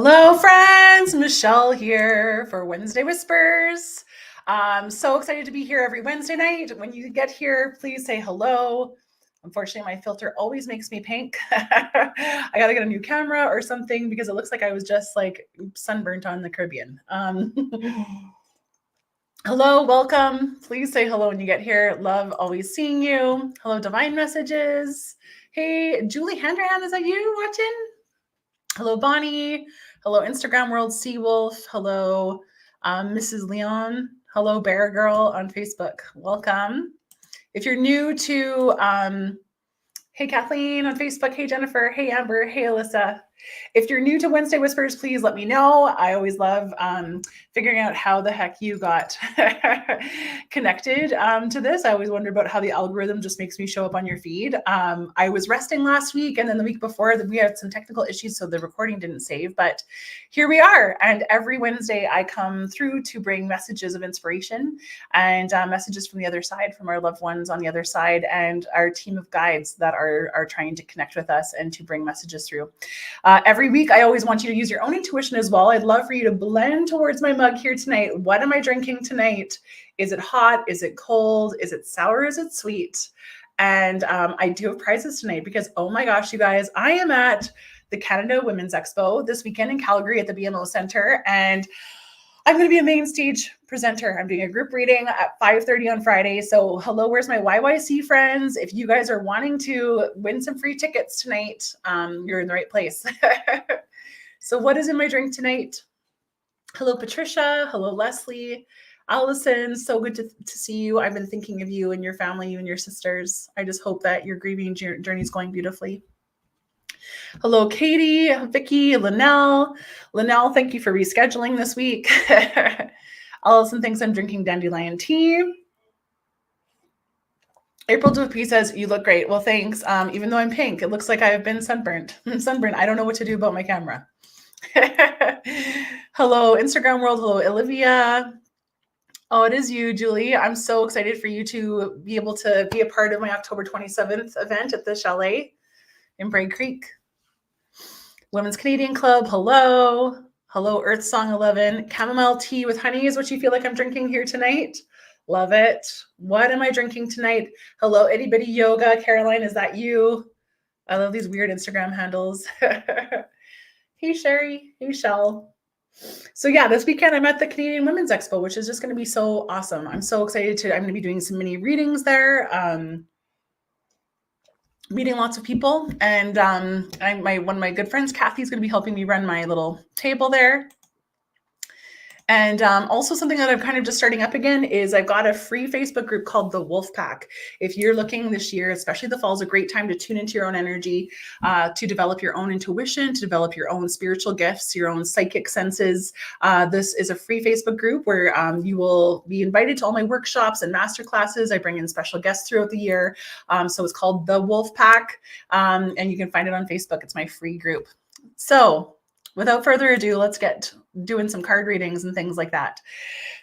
Hello, friends. Michelle here for Wednesday Whispers. I'm so excited to be here every Wednesday night. When you get here, please say hello. Unfortunately, my filter always makes me pink. I got to get a new camera or something because it looks like I was just like sunburnt on the Caribbean. Hello, welcome. Please say hello when you get here. Love always seeing you. Hello, Divine Messages. Hey, Julie Handrahan, is that you watching? Hello, Bonnie. Hello, Instagram World Seawolf. Hello, Mrs. Leon. Hello, Bear Girl on Facebook. Welcome. If you're new to, hey, Kathleen on Facebook. Hey, Jennifer. Hey, Amber. Hey, Alyssa. If you're new to Wednesday Whispers, please let me know. I always love figuring out how the heck you got connected to this. I always wonder about how the algorithm just makes me show up on your feed. I was resting last week, and then the week before we had some technical issues, so the recording didn't save, but here we are. And every Wednesday I come through to bring messages of inspiration and messages from the other side, from our loved ones on the other side, and our team of guides that are trying to connect with us and to bring messages through. Every week, I always want you to use your own intuition as well. I'd love for you to blend towards my mug here tonight. What am I drinking tonight? Is it hot? Is it cold? Is it sour? Is it sweet? And I do have prizes tonight because, oh my gosh, you guys, I am at the Canada Women's Expo this weekend in Calgary at the BMO Center. And I'm going to be a main stage presenter. I'm doing a group reading at 5:30 on Friday. So hello, where's my YYC friends? If you guys are wanting to win some free tickets tonight, you're in the right place. So what is in my drink tonight? Hello, Patricia. Hello, Leslie. Allison, so good to see you. I've been thinking of you and your family, you and your sisters. I just hope that your grieving journey is going beautifully. Hello, Katie, Vicky, Linnell. Linnell, thank you for rescheduling this week. Allison thinks I'm drinking dandelion tea. April Dupuy says, you look great. Well, thanks. Even though I'm pink, it looks like I've been sunburned. I don't know what to do about my camera. Hello, Instagram world. Hello, Olivia. Oh, it is you, Julie. I'm so excited for you to be able to be a part of my October 27th event at the Chalet in Bray Creek. Women's Canadian Club, hello. Hello, Earth Song 11. Chamomile tea with honey is what you feel like I'm drinking here tonight. Love it. What am I drinking tonight? Hello, Itty Bitty Yoga. Caroline, is that you? I love these weird Instagram handles. Hey, Sherry. Hey, Shell. So yeah, this weekend I'm at the Canadian Women's Expo, which is just going to be so awesome. I'm so excited I'm going to be doing some mini readings there. Meeting lots of people, and one of my good friends, Kathy's going to be helping me run my little table there. And also something that I'm kind of just starting up again is I've got a free Facebook group called The Wolf Pack. If you're looking this year, especially the fall, is a great time to tune into your own energy, to develop your own intuition, to develop your own spiritual gifts, your own psychic senses. This is a free Facebook group where you will be invited to all my workshops and master classes. I bring in special guests throughout the year. So it's called The Wolf Pack, and you can find it on Facebook. It's my free group. So without further ado, let's get doing some card readings and things like that.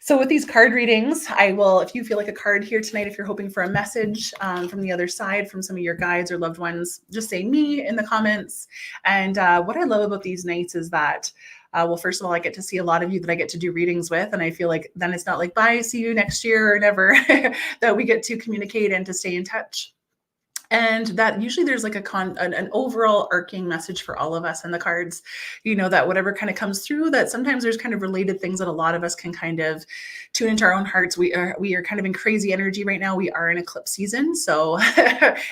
So with these card readings, I will, if you feel like a card here tonight, if you're hoping for a message from the other side, from some of your guides or loved ones, just say me in the comments. And what I love about these nights is that, well, first of all, I get to see a lot of you that I get to do readings with. And I feel like then it's not like, bye, see you next year or never, that we get to communicate and to stay in touch. And that usually there's like an overall arcing message for all of us in the cards, you know, that whatever kind of comes through, that sometimes there's kind of related things that a lot of us can kind of tune into our own hearts. We are kind of in crazy energy right now. We are in eclipse season. So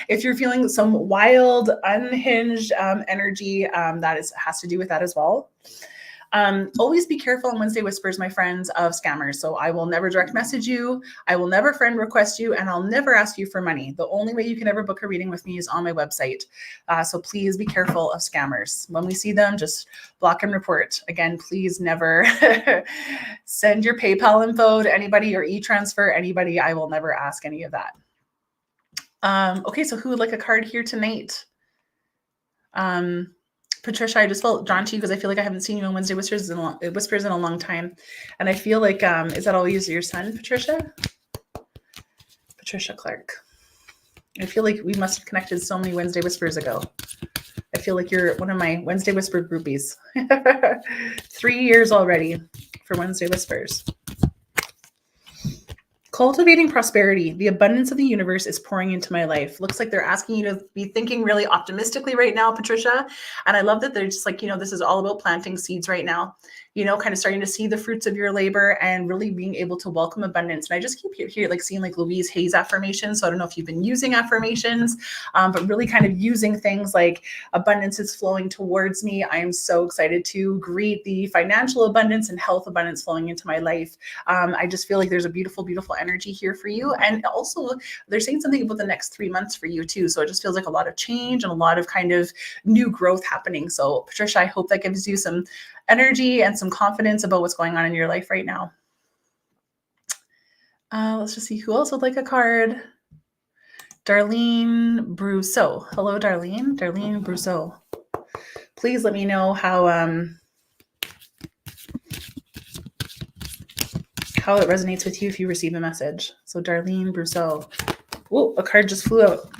if you're feeling some wild, unhinged energy, has to do with that as well. Always be careful on Wednesday Whispers, my friends, of scammers. So I will never direct message you. I will never friend request you, and I'll never ask you for money. The only way you can ever book a reading with me is on my website. So please be careful of scammers. When we see them, just block and report. Again, please never send your PayPal info to anybody or e-transfer anybody. I will never ask any of that. Okay, so who would like a card here tonight? Patricia, I just felt drawn to you because I feel like I haven't seen you on Wednesday Whispers in a long time. And I feel like, is that always your son, Patricia? Patricia Clark. I feel like we must have connected so many Wednesday Whispers ago. I feel like you're one of my Wednesday Whisper groupies. 3 years already for Wednesday Whispers. Cultivating prosperity. The abundance of the universe is pouring into my life. Looks like they're asking you to be thinking really optimistically right now, Patricia. And I love that they're just like, this is all about planting seeds right now, kind of starting to see the fruits of your labor and really being able to welcome abundance. And I just keep here like seeing like Louise Hay's affirmations. So I don't know if you've been using affirmations, but really kind of using things like abundance is flowing towards me. I am so excited to greet the financial abundance and health abundance flowing into my life. I just feel like there's a beautiful, beautiful energy here for you. And also they're saying something about the next 3 months for you too. So it just feels like a lot of change and a lot of kind of new growth happening. So Patricia, I hope that gives you some energy and some confidence about what's going on in your life right now. Let's just see who else would like a card. Darlene Brousseau. Hello, Darlene. Darlene Brousseau. Please let me know how it resonates with you if you receive a message. So Darlene Brousseau. Oh, a card just flew out.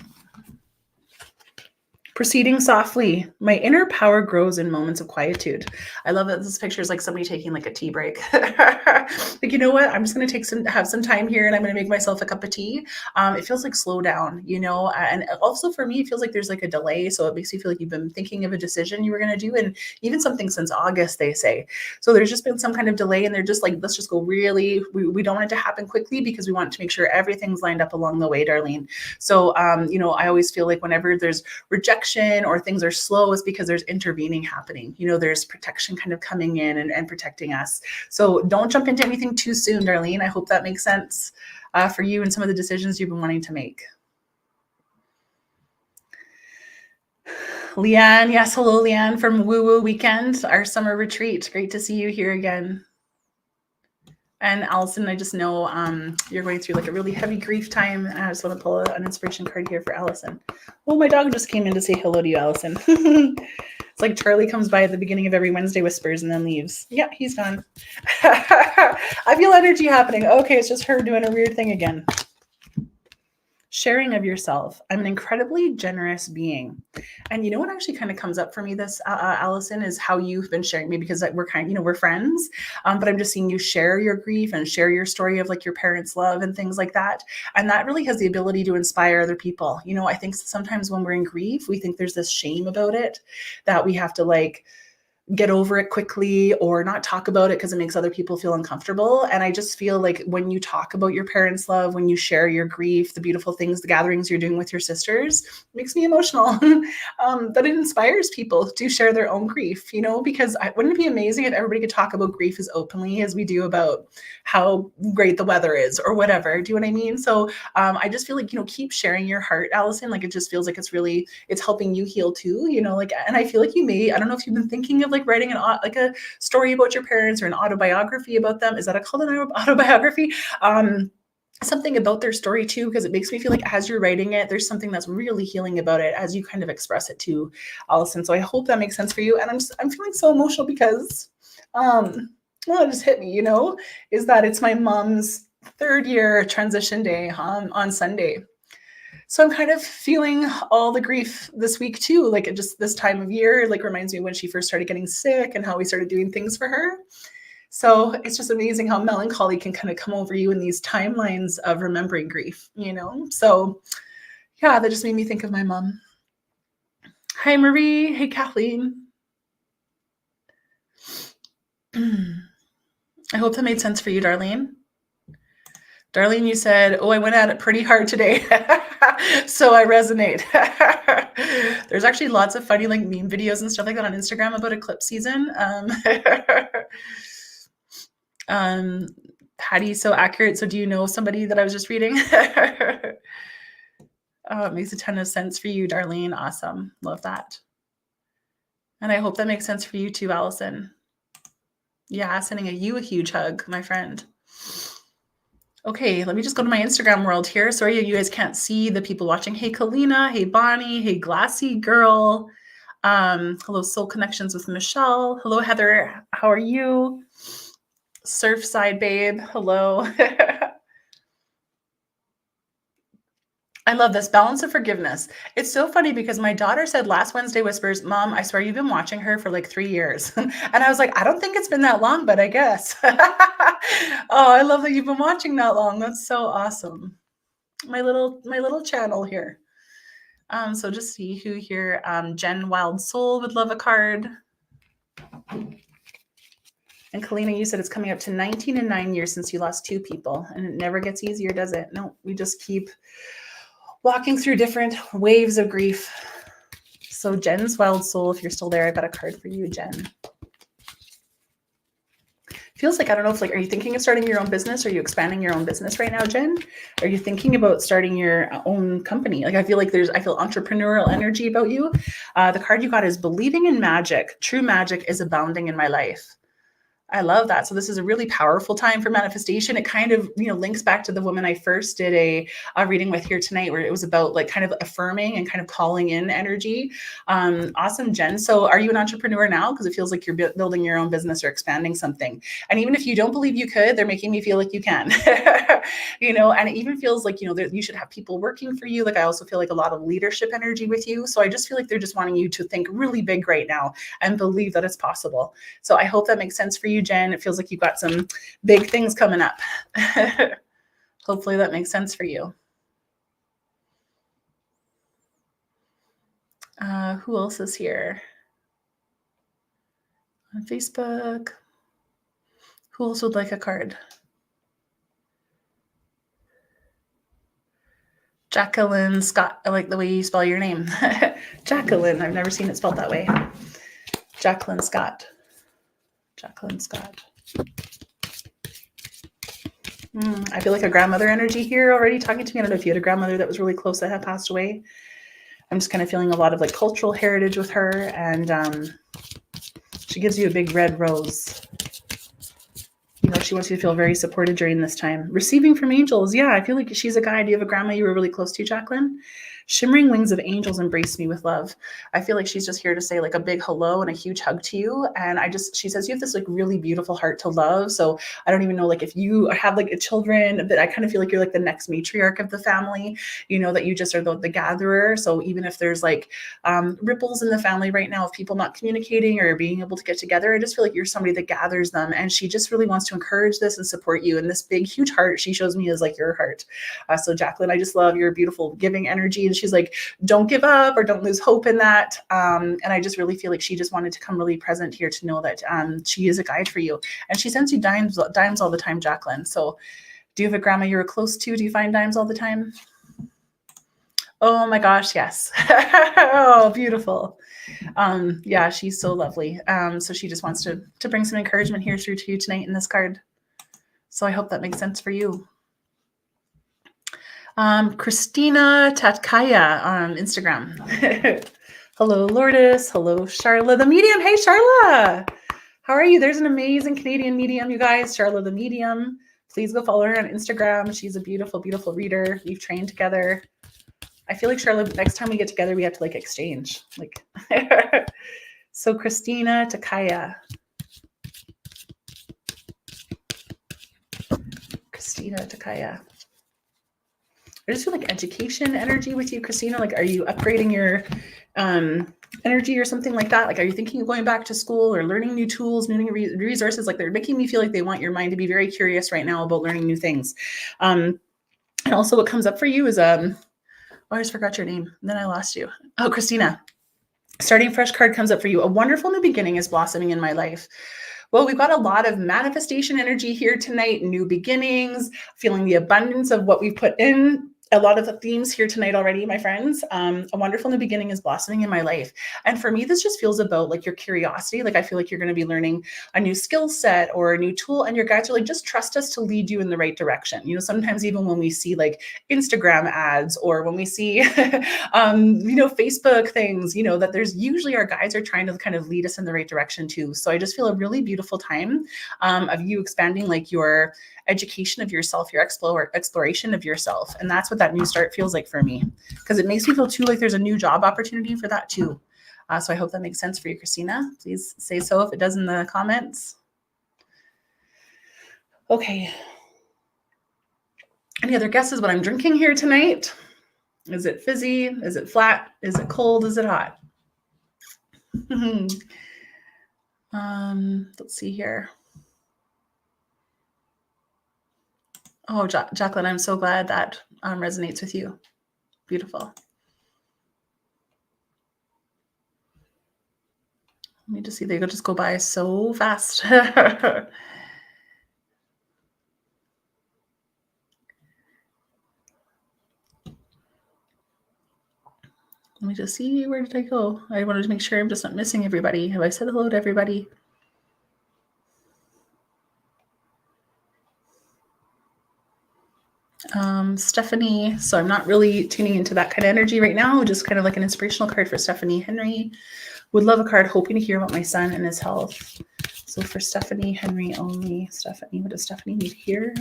Proceeding softly. My inner power grows in moments of quietude. I love that this picture is like somebody taking like a tea break. Like, you know what? I'm just going to have some time here and I'm going to make myself a cup of tea. It feels like slow down, and also for me, it feels like there's like a delay. So it makes you feel like you've been thinking of a decision you were going to do. And even something since August, they say. So there's just been some kind of delay and they're just like, let's just go really, we don't want it to happen quickly because we want to make sure everything's lined up along the way, Darlene. So, I always feel like whenever there's rejection or things are slow, is because there's intervening happening. There's protection kind of coming in and protecting us. So don't jump into anything too soon, Darlene. I hope that makes sense for you and some of the decisions you've been wanting to make. Leanne, yes, hello, Leanne from Woo Woo Weekend, our summer retreat. Great to see you here again. And Allison, I just know you're going through like a really heavy grief time. And I just want to pull an inspiration card here for Allison. Oh, my dog just came in to say hello to you, Allison. It's like Charlie comes by at the beginning of every Wednesday Whispers and then leaves. Yeah, he's gone. I feel energy happening. Okay, it's just her doing a weird thing again. Sharing of yourself. I'm an incredibly generous being. And you know what actually kind of comes up for me this, Allison, is how you've been sharing me, because we're we're friends, but I'm just seeing you share your grief and share your story of like your parents' love and things like that. And that really has the ability to inspire other people. I think sometimes when we're in grief, we think there's this shame about it, that we have to like get over it quickly or not talk about it because it makes other people feel uncomfortable. And I just feel like when you talk about your parents' love, when you share your grief, the beautiful things, the gatherings you're doing with your sisters, it makes me emotional. That it inspires people to share their own grief, because wouldn't it be amazing if everybody could talk about grief as openly as we do about how great the weather is or whatever? Do you know what I mean? So I just feel like, keep sharing your heart, Allison. Like, it just feels like it's helping you heal too, and I feel like I don't know if you've been thinking of like writing a story about your parents or an autobiography about them. Is that called an autobiography? Something about their story too, because it makes me feel like as you're writing it, there's something that's really healing about it as you kind of express it to Allison. So I hope that makes sense for you. And I'm feeling so emotional because, it just hit me, is that it's my mom's 3rd year transition day on Sunday. So I'm kind of feeling all the grief this week too. Like, it just this time of year, like, reminds me when she first started getting sick and how we started doing things for her. So it's just amazing how melancholy can kind of come over you in these timelines of remembering grief, So yeah, that just made me think of my mom. Hi, Marie. Hey, Kathleen. I hope that made sense for you, Darlene. Darlene, you said, I went at it pretty hard today. So I resonate. There's actually lots of funny like meme videos and stuff like that on Instagram about eclipse season. Patty, so accurate. So do you know somebody that I was just reading? It makes a ton of sense for you, Darlene. Awesome. Love that. And I hope that makes sense for you too, Allison. Yeah, sending you a huge hug, my friend. Okay, let me just go to my Instagram world here. Sorry, you guys can't see the people watching. Hey, Kalina. Hey, Bonnie. Hey, Glassy Girl. Hello, Soul Connections with Michelle. Hello, Heather. How are you? Surfside Babe. Hello. I love this balance of forgiveness. It's so funny because my daughter said last Wednesday Whispers, Mom, I swear you've been watching her for like 3 years. And I was like, I don't think it's been that long, but I guess. Oh, I love that you've been watching that long. That's so awesome. My little channel here. So just see who here. Jen Wild Soul would love a card. And Kalina, you said it's coming up to 19 and 9 years since you lost 2 people, and it never gets easier, does it? No, we just keep walking through different waves of grief. So Jen's Wild Soul, if you're still there, I got a card for you, Jen. Feels like, I don't know if like, are you thinking of starting your own business? Are you expanding your own business right now, Jen? Are you thinking about starting your own company? Like, I feel entrepreneurial energy about you. The card you got is Believing in Magic. True magic is abounding in my life. I love that. So this is a really powerful time for manifestation. It kind of, links back to the woman I first did a reading with here tonight, where it was about like kind of affirming and kind of calling in energy. Awesome, Jen. So are you an entrepreneur now? Because it feels like you're building your own business or expanding something. And even if you don't believe you could, they're making me feel like you can, and it even feels like, that you should have people working for you. Like, I also feel like a lot of leadership energy with you. So I just feel like they're just wanting you to think really big right now and believe that it's possible. So I hope that makes sense for you, Jen. It feels like you've got some big things coming up. Hopefully that makes sense for you. Who else is here on Facebook? Who else would like a card? Jacqueline Scott. I like the way you spell your name. Jacqueline. I've never seen it spelled that way. Jacqueline Scott. Jacqueline Scott. I feel like a grandmother energy here already talking to me. I don't know if you had a grandmother that was really close that had passed away. I'm just kind of feeling a lot of like cultural heritage with her. And she gives you a big red rose. She wants you to feel very supported during this time. Receiving from angels. Yeah, I feel like she's a guide. Do you have a grandma you were really close to, Jacqueline? Shimmering wings of angels embrace me with love. I feel like she's just here to say like a big hello and a huge hug to you. And she says you have this like really beautiful heart to love. So I don't even know like if you have like children, but I kind of feel like you're like the next matriarch of the family, that you just are the gatherer. So even if there's like ripples in the family right now of people not communicating or being able to get together, I just feel like you're somebody that gathers them. And she just really wants to encourage this and support you. And this big, huge heart she shows me is like your heart. So Jacqueline, I just love your beautiful giving energy. And she's like, don't give up or don't lose hope in that. And I just really feel like she just wanted to come really present here to know that she is a guide for you. And she sends you dimes all the time, Jacqueline. So do you have a grandma you were close to? Do you find dimes all the time? Oh my gosh, yes. Oh, beautiful. Yeah, she's so lovely. So she just wants to bring some encouragement here through to you tonight in this card. So I hope that makes sense for you. Christina Tatkaya on Instagram. Hello, Lourdes. Hello, Charla the Medium. Hey, Charla. How are you? There's an amazing Canadian medium, you guys. Charla the Medium. Please go follow her on Instagram. She's a beautiful, beautiful reader. We've trained together. I feel like, Charla, next time we get together, we have to like exchange. So Christina Takaya. Christina Takaya. I just feel like education energy with you, Christina. Like, are you upgrading your energy or something like that? Like, are you thinking of going back to school or learning new tools, new resources? Like, they're making me feel like they want your mind to be very curious right now about learning new things. And also what comes up for you is, I just forgot your name. Then I lost you. Oh, Christina. Starting fresh card comes up for you. A wonderful new beginning is blossoming in my life. Well, we've got a lot of manifestation energy here tonight, new beginnings, feeling the abundance of what we've put in. A lot of the themes here tonight already, my friends. A wonderful new beginning is blossoming in my life. And for me, this just feels about like your curiosity. Like, I feel like you're going to be learning a new skill set or a new tool, and your guides are like, just trust us to lead you in the right direction. Sometimes even when we see like Instagram ads or when we see, Facebook things, that there's usually our guides are trying to kind of lead us in the right direction too. So I just feel a really beautiful time of you expanding like your education of yourself, your exploration of yourself. And that's what that new start feels like for me, because it makes me feel too like there's a new job opportunity for that too. So I hope that makes sense for you, Christina. Please say so if it does in the comments. Okay. Any other guesses what I'm drinking here tonight? Is it fizzy? Is it flat? Is it cold? Is it hot? Let's see here. Oh, Jacqueline, I'm so glad that resonates with you. Beautiful. Let me just see. They could just go by so fast. Let me just see. Where did I go? I wanted to make sure I'm just not missing everybody. Have I said hello to everybody? Stephanie. So I'm not really tuning into that kind of energy right now. Just kind of like an inspirational card for Stephanie. Henry would love a card, hoping to hear about my son and his health. So for Stephanie, Henry only. Stephanie, what does Stephanie need to hear?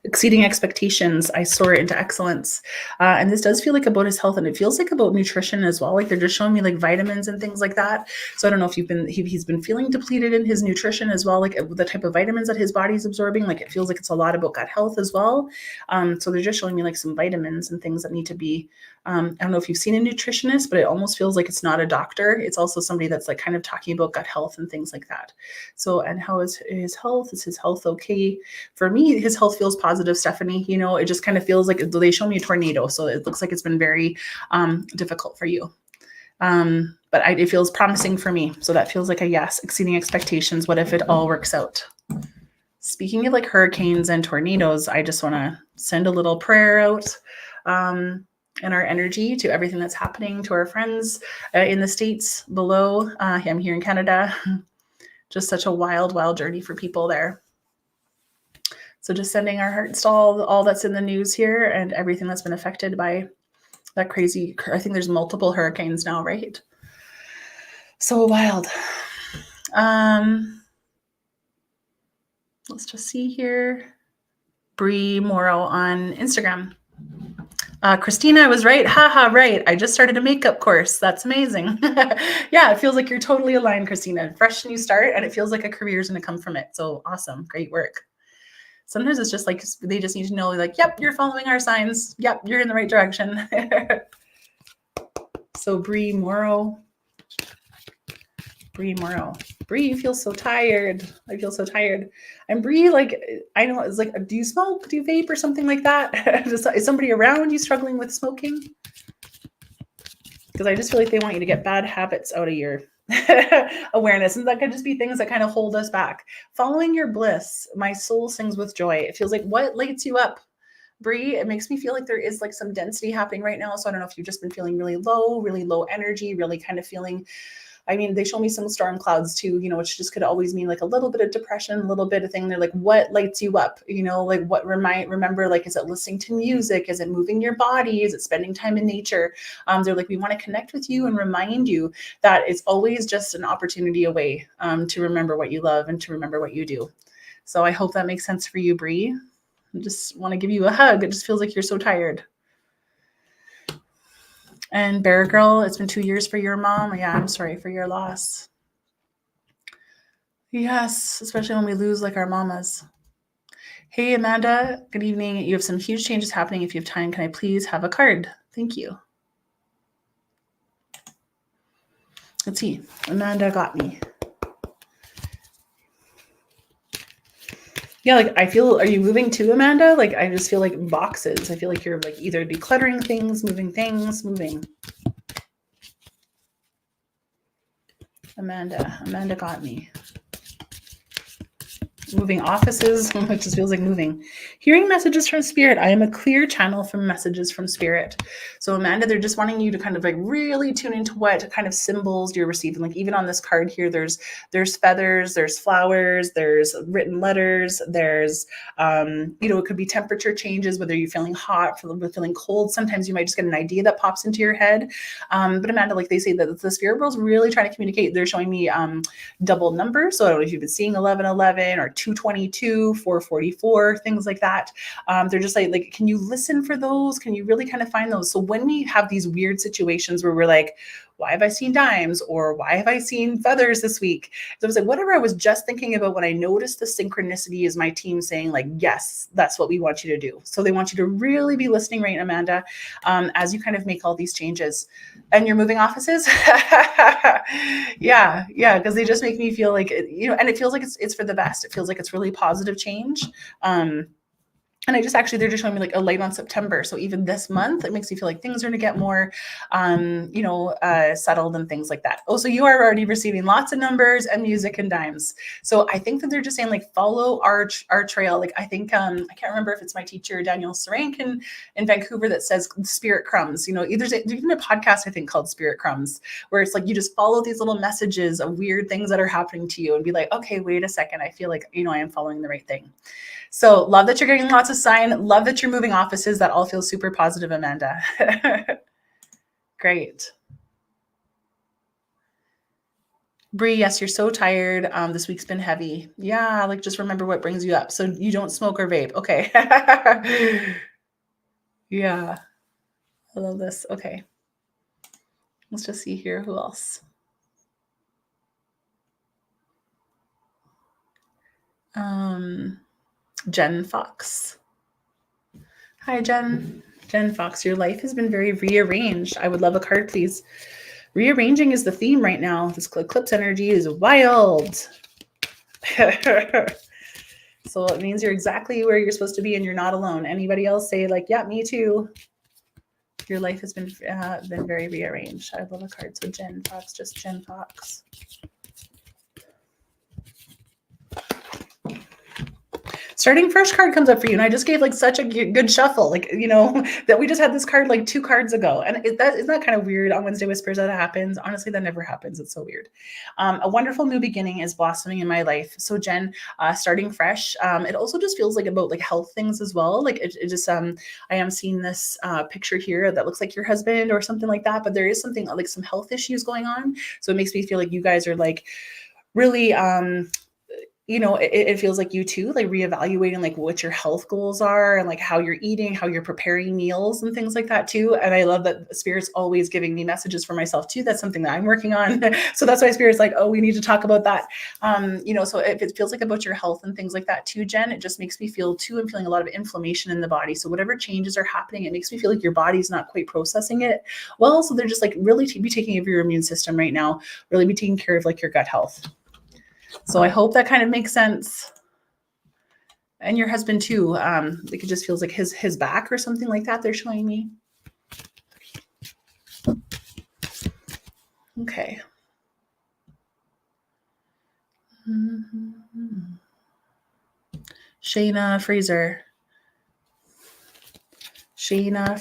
Exceeding expectations, I soar into excellence. And this does feel like about his health, and it feels like about nutrition as well. Like they're just showing me like vitamins and things like that. So I don't know if he's been feeling depleted in his nutrition as well, like the type of vitamins that his body's absorbing. Like it feels like it's a lot about gut health as well. So they're just showing me like some vitamins and things that need to be, I don't know if you've seen a nutritionist, but it almost feels like it's not a doctor. It's also somebody that's like kind of talking about gut health and things like that. So, and how is his health? Is his health okay? For me, his health feels positive, Stephanie. You know, it just kind of feels like they show me a tornado. So it looks like it's been very difficult for you. But it feels promising for me. So that feels like a yes, exceeding expectations. What if it all works out? Speaking of like hurricanes and tornadoes, I just want to send a little prayer out and our energy to everything that's happening to our friends in the States below. I'm here in Canada. Just such a wild, wild journey for people there. So just sending our hearts to all that's in the news here and everything that's been affected by that crazy, I think there's multiple hurricanes now, right? So wild. Let's just see here. Bree Morrow on Instagram. Christina, I was right. Haha, right. I just started a makeup course. That's amazing. Yeah, it feels like you're totally aligned, Christina. Fresh new start, and it feels like a career is going to come from it. So awesome. Great work. Sometimes it's just like they just need to know, like, yep, you're following our signs. Yep, you're in the right direction. So Bree Morrow. Bree, you feel so tired. I feel so tired. And Bree, like, I know it's like, do you smoke? Do you vape or something like that? Is somebody around you struggling with smoking? Because I just feel like they want you to get bad habits out of your awareness. And that could just be things that kind of hold us back. Following your bliss, my soul sings with joy. It feels like what lights you up, Bree? It makes me feel like there is like some density happening right now. So I don't know if you've just been feeling really low energy, really kind of feeling, I mean, they show me some storm clouds too, you know, which just could always mean like a little bit of depression, a little bit of thing. They're like, what lights you up? You know, like what remember, like, is it listening to music? Is it moving your body? Is it spending time in nature? They're like, we want to connect with you and remind you that it's always just an opportunity away to remember what you love and to remember what you do. So I hope that makes sense for you, Bree. I just want to give you a hug. It just feels like you're so tired. And Bear Girl, it's been 2 years for your mom. Yeah, I'm sorry for your loss. Yes, especially when we lose like our mamas. Hey, Amanda, good evening. You have some huge changes happening. If you have time, can I please have a card? Thank you. Let's see. Amanda got me. Yeah, like I feel, are you moving too, Amanda? Like I just feel like boxes. I feel like you're like either decluttering things, moving. Amanda got me. Moving offices, it just feels like moving. Hearing messages from spirit. I am a clear channel from messages from spirit. So Amanda, they're just wanting you to kind of like really tune into what kind of symbols you're receiving. Like even on this card here, there's feathers, there's flowers, there's written letters, there's, it could be temperature changes, whether you're feeling hot, feeling cold. Sometimes you might just get an idea that pops into your head. But Amanda, like they say that the spirit world's really trying to communicate. They're showing me double numbers. So I don't know if you've been seeing 1111 or 222, 444, things like that. They're just like, can you listen for those? Can you really kind of find those? So when we have these weird situations where we're like, why have I seen dimes? Or why have I seen feathers this week? So I was like, whatever I was just thinking about when I noticed the synchronicity is my team saying like, yes, that's what we want you to do. So they want you to really be listening, right, Amanda, as you kind of make all these changes. And you're moving offices? Yeah, because they just make me feel like, and it feels like it's for the best. It feels like it's really positive change. And I just actually, they're just showing me like a light on September. So even this month, it makes me feel like things are going to get more, settled and things like that. Oh, so you are already receiving lots of numbers and music and dimes. So I think that they're just saying like, follow our trail. Like, I think, I can't remember if it's my teacher, Daniel Sarank in Vancouver, that says spirit crumbs, there's even a podcast, I think, called Spirit Crumbs, where it's like, you just follow these little messages of weird things that are happening to you and be like, okay, wait a second. I feel like, I am following the right thing. So love that you're getting lots of sign. Love that you're moving offices. That all feels super positive, Amanda. Great. Bree, yes, you're so tired. This week's been heavy. Yeah, like just remember what brings you up. So you don't smoke or vape. Okay. Yeah. I love this. Okay. Let's just see here. Who else? Jen Fox. Hi, Jen. Jen Fox, your life has been very rearranged. I would love a card, please. Rearranging is the theme right now. This eclipse energy is wild. So it means you're exactly where you're supposed to be and you're not alone. Anybody else say like, yeah, me too. Your life has been very rearranged. I love a card. So Jen Fox, just Jen Fox. Starting fresh card comes up for you. And I just gave like such a good shuffle, like, that we just had this card like 2 cards ago. And isn't that kind of weird on Wednesday Whispers that happens? Honestly, that never happens. It's so weird. A wonderful new beginning is blossoming in my life. So Jen, starting fresh. It also just feels like about like health things as well. Like it just, I am seeing this picture here that looks like your husband or something like that, but there is something like some health issues going on. So it makes me feel like you guys are like really, it feels like you too, like reevaluating like what your health goals are and like how you're eating, how you're preparing meals and things like that too. And I love that Spirit's always giving me messages for myself too. That's something that I'm working on. So that's why Spirit's like, oh, we need to talk about that. So if it feels like about your health and things like that too, Jen, it just makes me feel too, I'm feeling a lot of inflammation in the body. So whatever changes are happening, it makes me feel like your body's not quite processing it well. So they're just like really be taking care of your immune system right now, really be taking care of like your gut health. So I hope that kind of makes sense. And your husband too. Like it just feels like his back or something like that. They're showing me. Okay. Shayna Fraser. Shayna.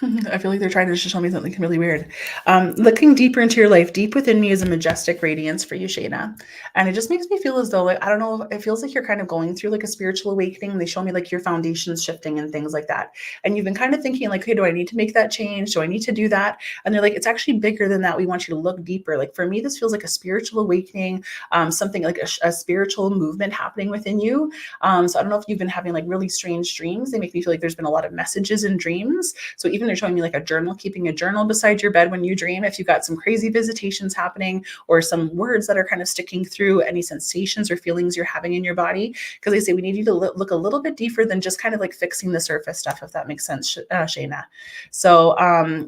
I feel like they're trying to show me something really weird. Looking deeper into your life, deep within me is a majestic radiance for you, Shayna. And it just makes me feel as though, like, I don't know, it feels like you're kind of going through like a spiritual awakening. They show me like your foundation's shifting and things like that. And you've been kind of thinking like, hey, do I need to make that change? Do I need to do that? And they're like, it's actually bigger than that. We want you to look deeper. Like for me, this feels like a spiritual awakening, something like a spiritual movement happening within you. So I don't know if you've been having like really strange dreams. They make me feel like there's been a lot of messages in dreams. So even they're showing me like a journal, keeping a journal beside your bed when you dream. If you've got some crazy visitations happening or some words that are kind of sticking through, any sensations or feelings you're having in your body, because they say we need you to look a little bit deeper than just kind of like fixing the surface stuff, if that makes sense, Shayna. So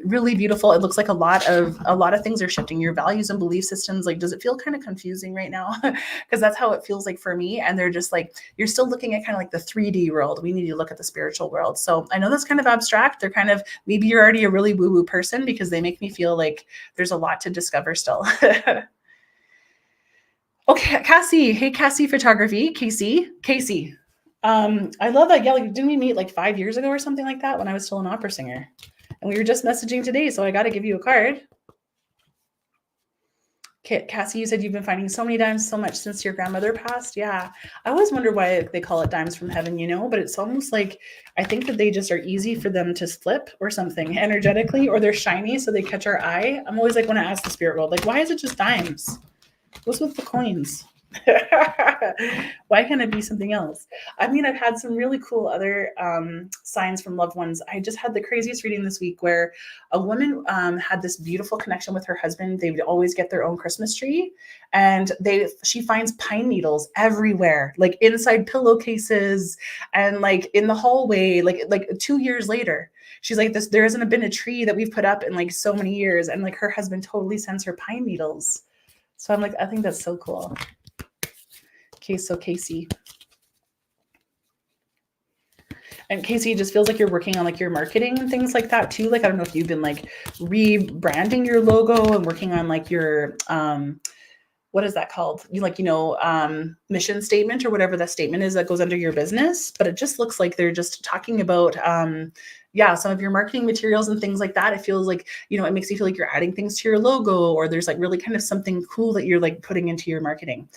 really beautiful. It looks like a lot of things are shifting. Your values and belief systems. Like, does it feel kind of confusing right now? Because that's how it feels like for me. And they're just like, you're still looking at kind of like the 3D world. We need to look at the spiritual world. So I know that's kind of abstract. They're kind of, maybe you're already a really woo-woo person, because they make me feel like there's a lot to discover still. Okay, Cassie. Hey, Cassie Photography. Casey. I love that. Yeah, like didn't we meet like 5 years ago or something like that when I was still an opera singer? And we were just messaging today, so I got to give you a card. Cassie, you said you've been finding so many dimes so much since your grandmother passed. Yeah. I always wonder why they call it dimes from heaven, but it's almost like I think that they just are easy for them to flip or something energetically, or they're shiny so they catch our eye. I'm always like, when I ask the spirit world, like, why is it just dimes? What's with the coins? Why can't it be something else? I mean, I've had some really cool other signs from loved ones. I just had the craziest reading this week where a woman had this beautiful connection with her husband. They would always get their own Christmas tree, and she finds pine needles everywhere, like inside pillowcases and like in the hallway. Like 2 years later, she's like, this, there hasn't been a tree that we've put up in like so many years, and like her husband totally sends her pine needles. So I'm like, I think that's so cool. Okay, so Casey. And Casey, it just feels like you're working on like your marketing and things like that too. Like, I don't know if you've been like rebranding your logo and working on like your, what is that called? Mission statement or whatever that statement is that goes under your business. But it just looks like they're just talking about, some of your marketing materials and things like that. It feels like, it makes you feel like you're adding things to your logo, or there's like really kind of something cool that you're like putting into your marketing.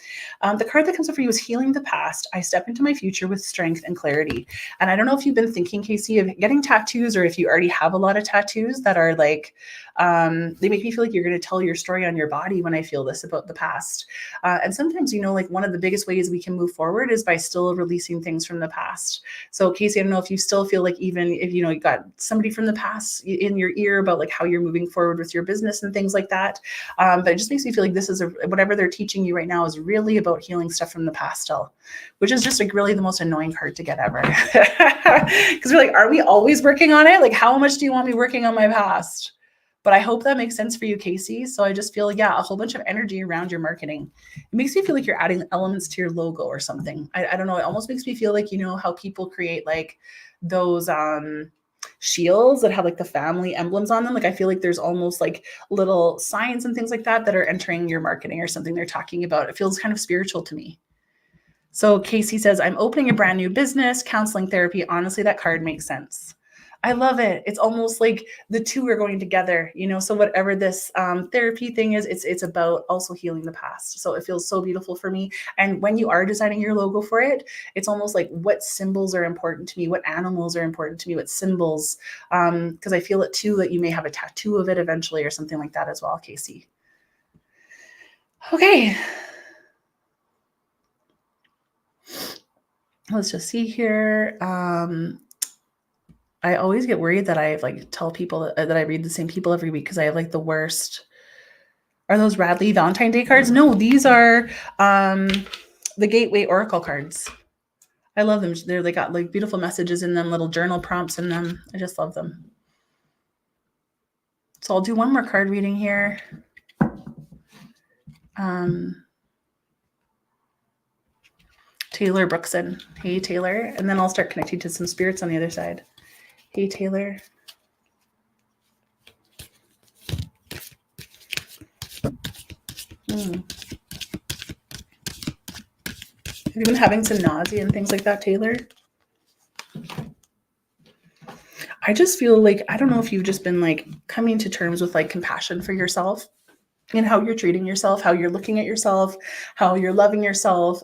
The card that comes up for you is healing the past. I step into my future with strength and clarity. And I don't know if you've been thinking, Casey, of getting tattoos, or if you already have a lot of tattoos that are like, they make me feel like you're going to tell your story on your body when I feel this about the past. And sometimes, like one of the biggest ways we can move forward is by still releasing things from the past. So Casey, I don't know if you still feel like, even if, you got somebody from the past in your ear about like how you're moving forward with your business and things like that. But it just makes me feel like this is whatever they're teaching you right now is really about healing stuff from the past still, which is just like really the most annoying card to get ever. Because we're like, are we always working on it? Like, how much do you want me working on my past? But I hope that makes sense for you, Casey. So I just feel, a whole bunch of energy around your marketing. It makes me feel like you're adding elements to your logo or something. I don't know. It almost makes me feel like, how people create like those shields that have like the family emblems on them. Like, I feel like there's almost like little signs and things like that that are entering your marketing or something they're talking about. It feels kind of spiritual to me. So Casey says, I'm opening a brand new business, counseling therapy. Honestly, that card makes sense. I love it. It's almost like the two are going together, so whatever this therapy thing is, it's about also healing the past. So it feels so beautiful for me. And when you are designing your logo for it, it's almost like what symbols are important to me, what animals are important to me, what symbols, because I feel it too, that you may have a tattoo of it eventually or something like that as well, Casey. Okay. Let's just see here. I always get worried that I like tell people that I read the same people every week because I have like the worst. Are those Radley Valentine Day cards? No, these are the Gateway Oracle cards. I love them. They got like beautiful messages in them, little journal prompts in them. I just love them. So I'll do one more card reading here. Taylor Brookson. Hey, Taylor. And then I'll start connecting to some spirits on the other side. Hey, Taylor. Have you been having some nausea and things like that, Taylor? I just feel like, I don't know if you've just been like coming to terms with like compassion for yourself and how you're treating yourself, how you're looking at yourself, how you're loving yourself,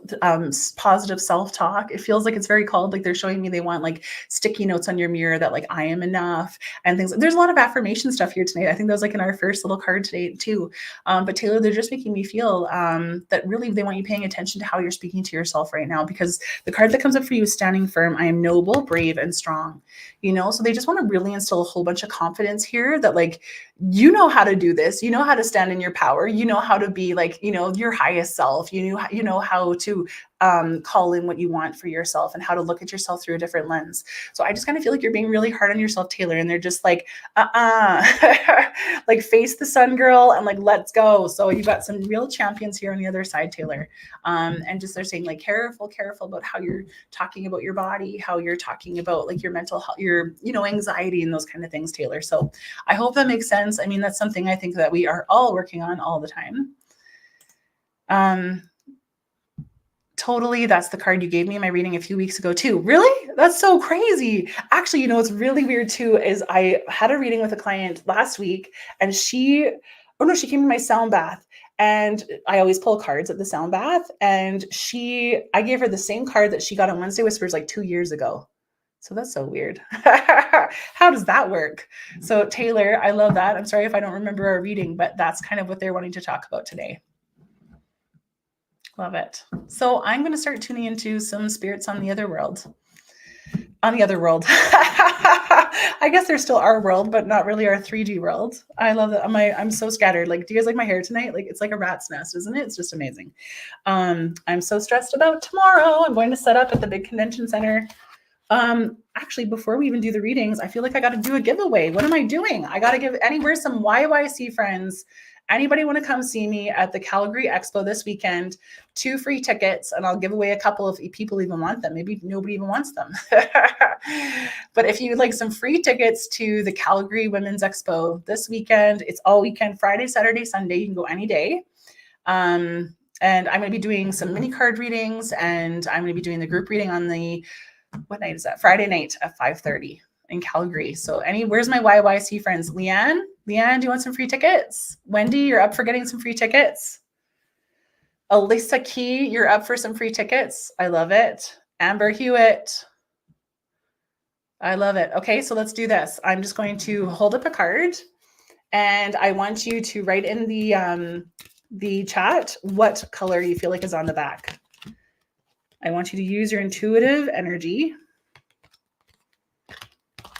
positive self-talk. It feels like it's very called, like they're showing me they want like sticky notes on your mirror that like, I am enough and things. There's a lot of affirmation stuff here tonight. I think that was like in our first little card today too. But Taylor, they're just making me feel that really they want you paying attention to how you're speaking to yourself right now, because the card that comes up for you is standing firm. I am noble, brave, and strong. So they just want to really instill a whole bunch of confidence here that like, you know how to do this, you know how to stand in your power, you know how to be like, your highest self, you know how to call in what you want for yourself and how to look at yourself through a different lens. So I just kind of feel like you're being really hard on yourself, Taylor, and they're just like, like face the sun, girl, and like, let's go. So you've got some real champions here on the other side, Taylor. And just they're saying like, careful about how you're talking about your body, how you're talking about like your mental health, your, anxiety and those kind of things, Taylor. So I hope that makes sense. I mean, that's something I think that we are all working on all the time. Totally. That's the card you gave me in my reading a few weeks ago too. Really? That's so crazy. Actually, what's really weird too is I had a reading with a client last week and she came to my sound bath And I always pull cards at the sound bath. And I gave her the same card that she got on Wednesday Whispers like 2 years ago. So that's so weird. How does that work? So Taylor, I love that. I'm sorry if I don't remember our reading, but that's kind of what they're wanting to talk about today. Love it. So I'm going to start tuning into some spirits on the other world. On the other world. I guess there's still our world, but not really our 3D world. I love that. I'm so scattered. Like, do you guys like my hair tonight? Like, it's like a rat's nest, isn't it? It's just amazing. I'm so stressed about tomorrow. I'm going to set up at the big convention center. Actually, before we even do the readings, I feel like I got to do a giveaway. What am I doing? I got to give anywhere some YYC friends. Anybody want to come see me at the Calgary Expo this weekend? 2 free tickets, and I'll give away a couple if people even want them. Maybe nobody even wants them. But if you'd like some free tickets to the Calgary Women's Expo this weekend, it's all weekend, Friday, Saturday, Sunday. You can go any day. And I'm going to be doing some mini card readings, and I'm going to be doing the group reading on what night is that? Friday night at 5:30 in Calgary. So where's my YYC friends? Leanne, do you want some free tickets? Wendy, you're up for getting some free tickets. Alyssa Key, you're up for some free tickets. I love it. Amber Hewitt. I love it. Okay, so let's do this. I'm just going to hold up a card, and I want you to write in the chat what color you feel like is on the back. I want you to use your intuitive energy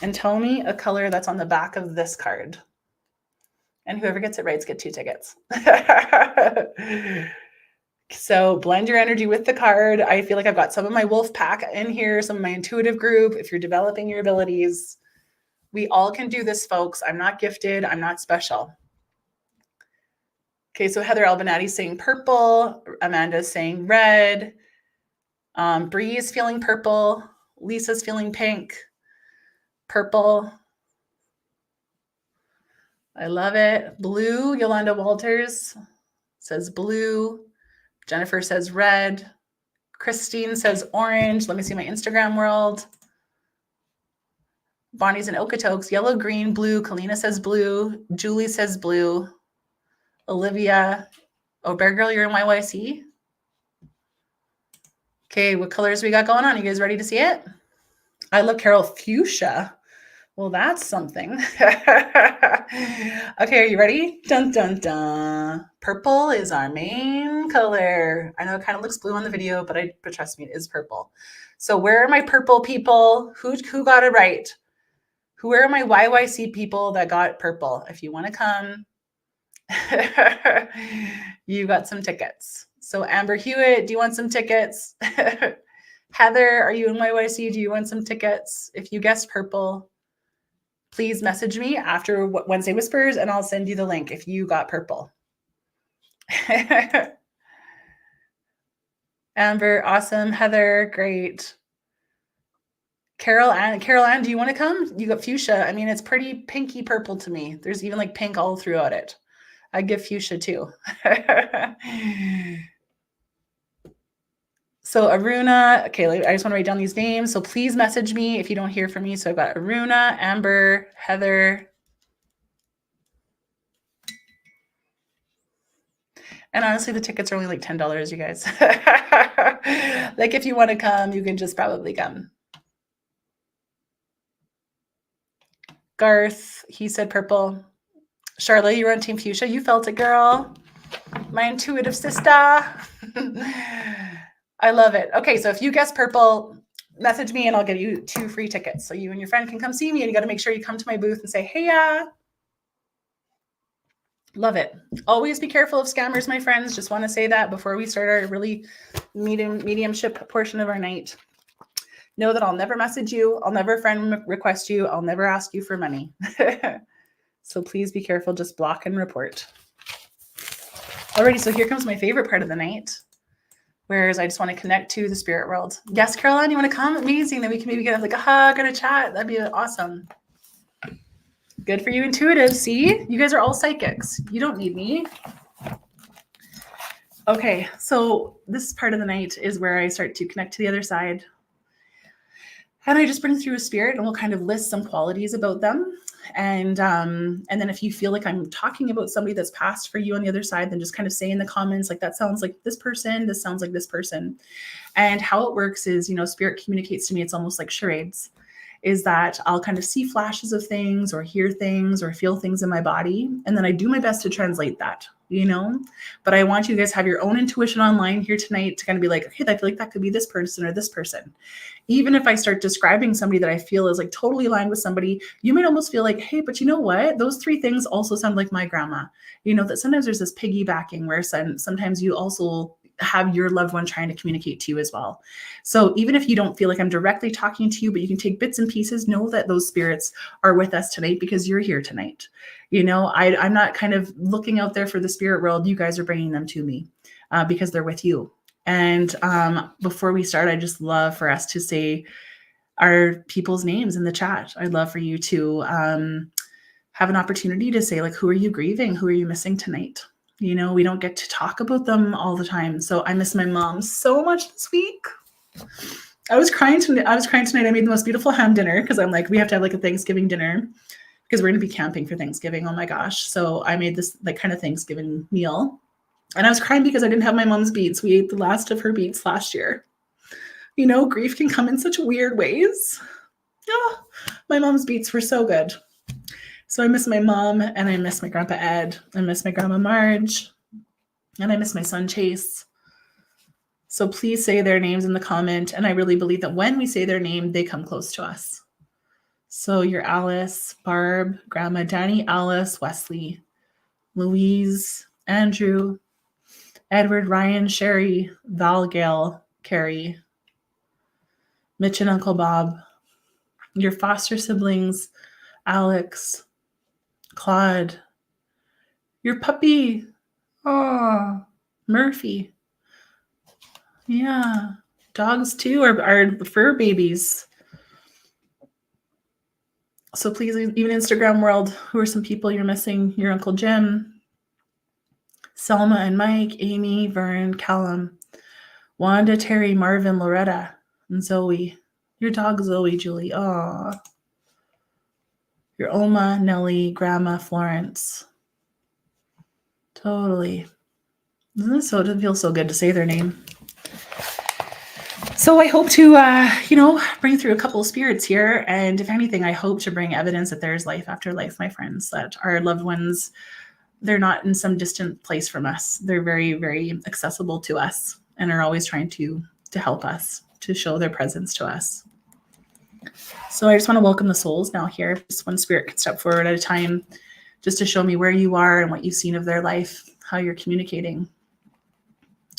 and tell me a color that's on the back of this card. And whoever gets it right gets 2 tickets. So blend your energy with the card. I feel like I've got some of my wolf pack in here, some of my intuitive group. If you're developing your abilities, we all can do this, folks. I'm not gifted. I'm not special. Okay, so Heather Albanati's saying purple. Amanda's saying red. Bree is feeling purple. Lisa's feeling pink. Purple. I love it. Blue. Yolanda Walters says blue. Jennifer says red. Christine says orange. Let me see my Instagram world. Bonnie's in Okotoks. Yellow, green, blue. Kalina says blue. Julie says blue. Olivia. Oh, Bear Girl, you're in YYC? Okay, what colors we got going on? You guys ready to see it? I love Carol Fuchsia. Well, that's something. Okay, are you ready? Dun, dun, dun. Purple is our main color. I know it kind of looks blue on the video, but trust me, it is purple. So where are my purple people? Who got it right? Where are my YYC people that got purple? If you want to come, you got some tickets. So Amber Hewitt, do you want some tickets? Heather, are you in YYC? Do you want some tickets? If you guessed purple, please message me after Wednesday Whispers, and I'll send you the link if you got purple. Amber, awesome. Heather, great. Carol Ann, do you want to come? You got fuchsia. I mean, it's pretty pinky purple to me. There's even like pink all throughout it. I'd give fuchsia too. So Aruna, okay, I just want to write down these names. So please message me if you don't hear from me. So I've got Aruna, Amber, Heather. And honestly, the tickets are only like $10, you guys. Like if you want to come, you can just probably come. Garth, he said purple. Charlotte, you were on Team Fuchsia. You felt it, girl. My intuitive sister. I love it. Okay, so if you guess purple, message me and I'll give you 2 free tickets. So you and your friend can come see me, and you got to make sure you come to my booth and say, hey, love it. Always be careful of scammers, my friends. Just want to say that before we start our really mediumship portion of our night. Know that I'll never message you. I'll never friend request you. I'll never ask you for money. So please be careful. Just block and report. Alrighty, so here comes my favorite part of the night. Whereas I just want to connect to the spirit world. Yes, Caroline, you want to come? Amazing. Then we can maybe get like a hug and a chat. That'd be awesome. Good for you, intuitive. See, you guys are all psychics. You don't need me. Okay, so this part of the night is where I start to connect to the other side. And I just bring through a spirit and we'll kind of list some qualities about them. And then if you feel like I'm talking about somebody that's passed for you on the other side, then just kind of say in the comments, like, that sounds like this person, this sounds like this person. And how it works is, spirit communicates to me. It's almost like charades, is that I'll kind of see flashes of things or hear things or feel things in my body. And then I do my best to translate that, but I want you guys to have your own intuition online here tonight to kind of be like, okay, I feel like that could be this person or this person. Even if I start describing somebody that I feel is like totally aligned with somebody, you might almost feel like, hey, but you know what? Those three things also sound like my grandma. That sometimes there's this piggybacking where sometimes you also have your loved one trying to communicate to you as well. So even if you don't feel like I'm directly talking to you, but you can take bits and pieces, know that those spirits are with us tonight because you're here tonight. I'm not kind of looking out there for the spirit world. You guys are bringing them to me because they're with you. And before we start, I just love for us to say our people's names in the chat. I'd love for you to have an opportunity to say, like, who are you grieving? Who are you missing tonight? We don't get to talk about them all the time. So I miss my mom so much this week. I was crying tonight. I made the most beautiful ham dinner because I'm like, we have to have like a Thanksgiving dinner because we're going to be camping for Thanksgiving. Oh my gosh. So I made this like kind of Thanksgiving meal. And I was crying because I didn't have my mom's beets. We ate the last of her beets last year. Grief can come in such weird ways. Oh, my mom's beets were so good. So I miss my mom, and I miss my grandpa Ed. I miss my grandma Marge, and I miss my son Chase. So please say their names in the comment. And I really believe that when we say their name, they come close to us. So you're Alice, Barb, Grandma Danny, Alice, Wesley, Louise, Andrew, Edward, Ryan, Sherry, Val, Gail, Carrie, Mitch and Uncle Bob, your foster siblings, Alex, Claude, your puppy, Murphy. Yeah, dogs too are fur babies. So please, even Instagram world, who are some people you're missing? Your Uncle Jim, Selma and Mike, Amy, Vern, Callum, Wanda, Terry, Marvin, Loretta, and Zoe. Your dog Zoe, Julie. Aw. Your Oma, Nellie, Grandma, Florence. Totally. Doesn't it feel so good to say their name? So I hope to, bring through a couple of spirits here. And if anything, I hope to bring evidence that there's life after life, my friends, that our loved ones, they're not in some distant place from us. They're very, very accessible to us and are always trying to help us, to show their presence to us. So I just want to welcome the souls now here. Just one spirit can step forward at a time, just to show me where you are and what you've seen of their life, how you're communicating,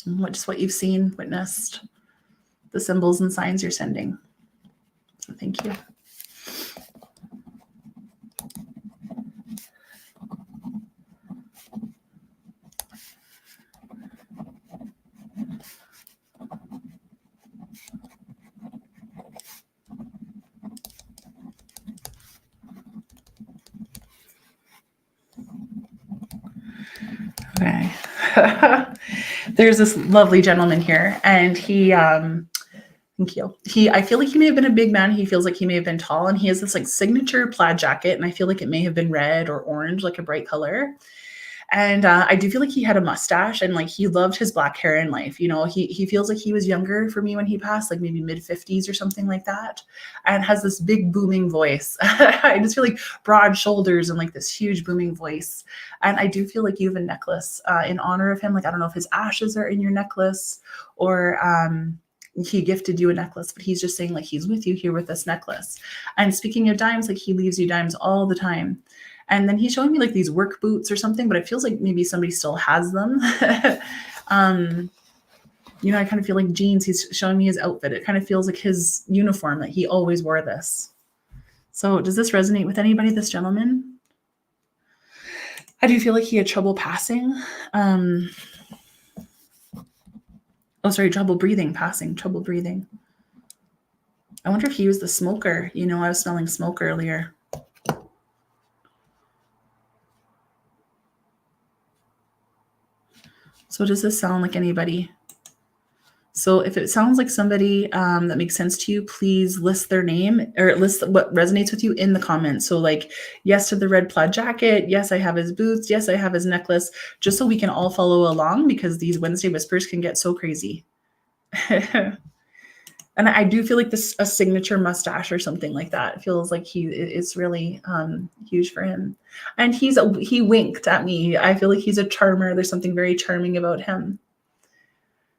and what you've seen, witnessed, the symbols and signs you're sending. So thank you. Okay. There's this lovely gentleman here, and he, thank you. I feel like he may have been a big man. He feels like he may have been tall, and he has this like signature plaid jacket, and I feel like it may have been red or orange, like a bright color. And I do feel like he had a mustache, and like he loved his black hair in life. He feels like he was younger for me when he passed, like maybe mid-50s or something like that, and has this big booming voice. I just feel like broad shoulders and like this huge booming voice. And I do feel like you have a necklace in honor of him. Like, I don't know if his ashes are in your necklace or he gifted you a necklace, but he's just saying like he's with you here with this necklace. And speaking of dimes, like he leaves you dimes all the time. And then he's showing me like these work boots or something, but it feels like maybe somebody still has them. I kind of feel like jeans. He's showing me his outfit. It kind of feels like his uniform, that he always wore this. So does this resonate with anybody, this gentleman? I do feel like he had trouble passing. Trouble breathing. I wonder if he was the smoker. I was smelling smoke earlier. So does this sound like anybody? So if it sounds like somebody that makes sense to you, please list their name or list what resonates with you in the comments. So like, yes to the red plaid jacket. Yes, I have his boots. Yes, I have his necklace, just so we can all follow along, because these Wednesday whispers can get so crazy. And I do feel like this a signature mustache or something like that. It feels like it's really huge for him. And he winked at me. I feel like he's a charmer. There's something very charming about him.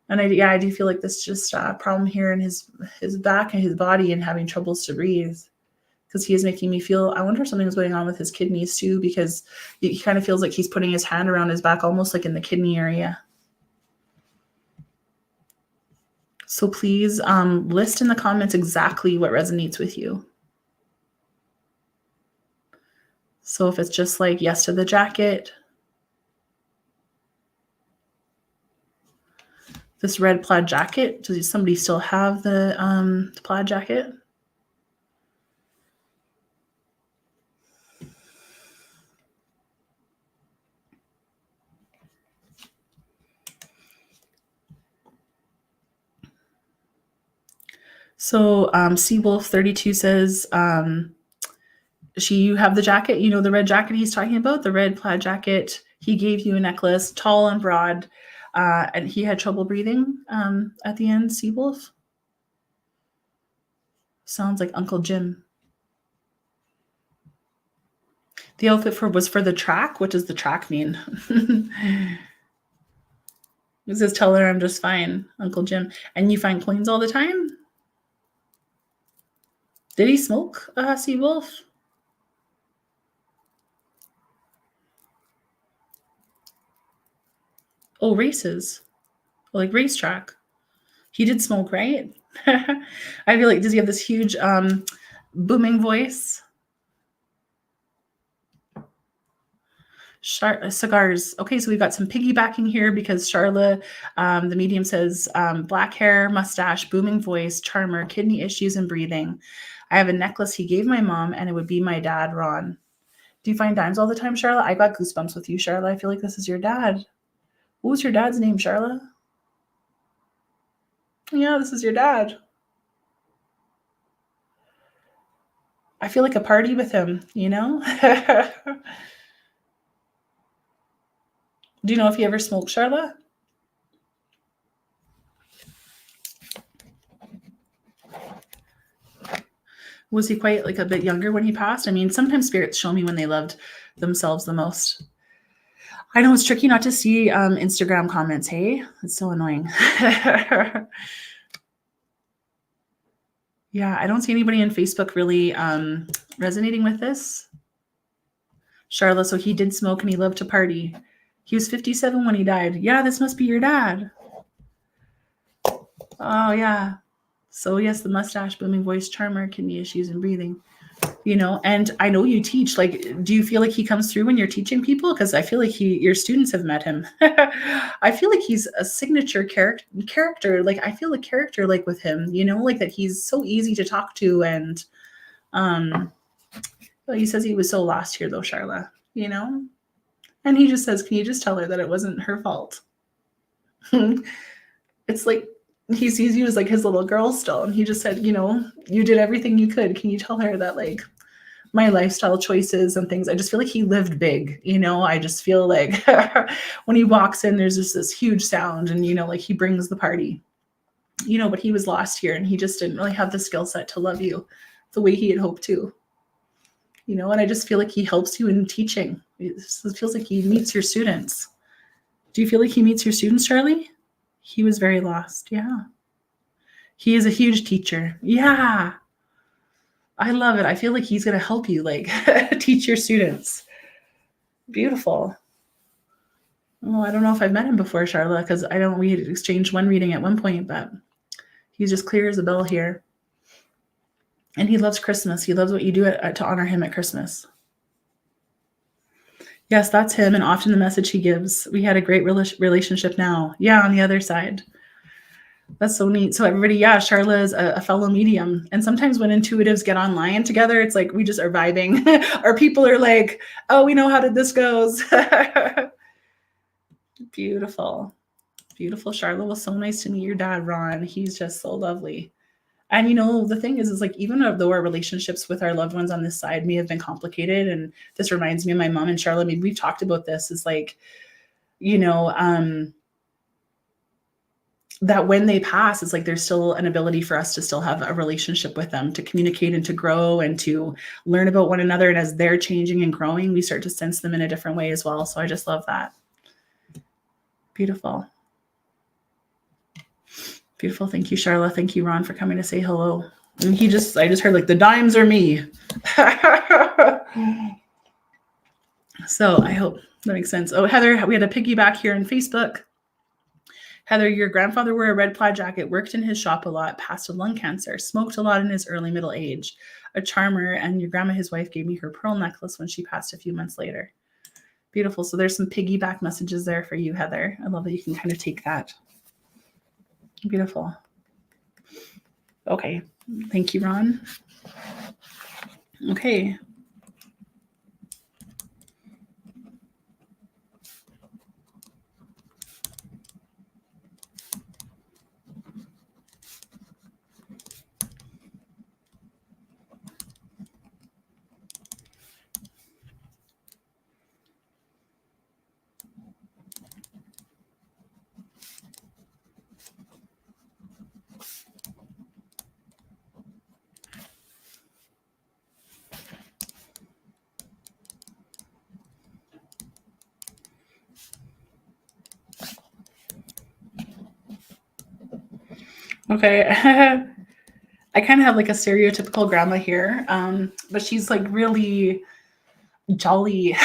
And I do feel like this just a problem here in his back and his body, and having troubles to breathe, because he is making me feel, I wonder if something's going on with his kidneys too, because he kind of feels like he's putting his hand around his back, almost like in the kidney area. So please list in the comments exactly what resonates with you. So if it's just like yes to the jacket, this red plaid jacket, does somebody still have the plaid jacket? So Seawolf 32 says, you have the jacket, you know, the red jacket he's talking about, the red plaid jacket. He gave you a necklace, tall and broad, and he had trouble breathing at the end, Seawolf. Sounds like Uncle Jim. The outfit was for the track. What does the track mean? It says, tell her I'm just fine, Uncle Jim. And you find coins all the time? Did he smoke, Seawolf? Oh, races. Like racetrack. He did smoke, right? I feel like, does he have this huge booming voice? Cigars. Okay, so we've got some piggybacking here, because Charla, the medium, says black hair, mustache, booming voice, charmer, kidney issues, and breathing. I have a necklace he gave my mom, and it would be my dad, Ron. Do you find dimes all the time, Charla? I got goosebumps with you, Charla. I feel like this is your dad. What was your dad's name, Charla? Yeah, this is your dad. I feel like a party with him, you know? Do you know if he ever smoked, Charla? Was he quite like a bit younger when he passed? I mean, sometimes spirits show me when they loved themselves the most. I know it's tricky not to see Instagram comments, hey? It's so annoying. Yeah, I don't see anybody on Facebook really resonating with this. Charla, so he did smoke and he loved to party. He was 57 when he died. Yeah, this must be your dad. Oh, yeah. So yes, the mustache, booming voice, charmer, kidney issues, and breathing. You know, and I know you teach. Like, do you feel like he comes through when you're teaching people? Because I feel like your students have met him. I feel like he's a signature character. Like, I feel a character like with him, you know, like that he's so easy to talk to. And well, he says he was so lost here though, Charla, you know? And he just says, can you just tell her that it wasn't her fault? It's like he sees you as like his little girl still. And he just said, you know, you did everything you could. Can you tell her that, like, my lifestyle choices and things, I just feel like he lived big, you know? I just feel like when he walks in, there's just this huge sound, and, you know, like he brings the party, you know, but he was lost here, and he just didn't really have the skill set to love you the way he had hoped to, you know? And I just feel like he helps you in teaching. It feels like he meets your students. Do you feel like he meets your students, Charlie? He was very lost. Yeah. He is a huge teacher. Yeah. I love it. I feel like he's going to help you, like, teach your students. Beautiful. Oh, I don't know if I've met him before, Charla, because we had exchanged one reading at one point, but he's just clear as a bell here. And he loves Christmas. He loves what you do to honor him at Christmas. Yes, that's him. And often the message he gives, we had a great relationship now. Yeah, on the other side. That's so neat. So everybody, yeah, Charla is a fellow medium. And sometimes when intuitives get online together, it's like we just are vibing. Or people are like, oh, we know how this goes. Beautiful. beautiful. Charlotte, was so nice to meet your dad, Ron. He's just so lovely. And you know, the thing is like, even though our relationships with our loved ones on this side may have been complicated, and this reminds me of my mom and Charlotte, maybe we've talked about this, is like, you know, that when they pass, it's like there's still an ability for us to still have a relationship with them, to communicate and to grow and to learn about one another. And as they're changing and growing, we start to sense them in a different way as well. So I just love that. Beautiful. Beautiful. Thank you, Charla. Thank you, Ron, for coming to say hello. And I just heard like the dimes are me. So I hope that makes sense. Oh, Heather, we had a piggyback here on Facebook. Heather, your grandfather wore a red plaid jacket, worked in his shop a lot, passed with lung cancer, smoked a lot in his early middle age, a charmer, and your grandma, his wife, gave me her pearl necklace when she passed a few months later. Beautiful. So there's some piggyback messages there for you, Heather. I love that you can kind of take that. Beautiful. Okay. Thank you, Ron. Okay. Okay. I kind of have like a stereotypical grandma here, but she's like really jolly.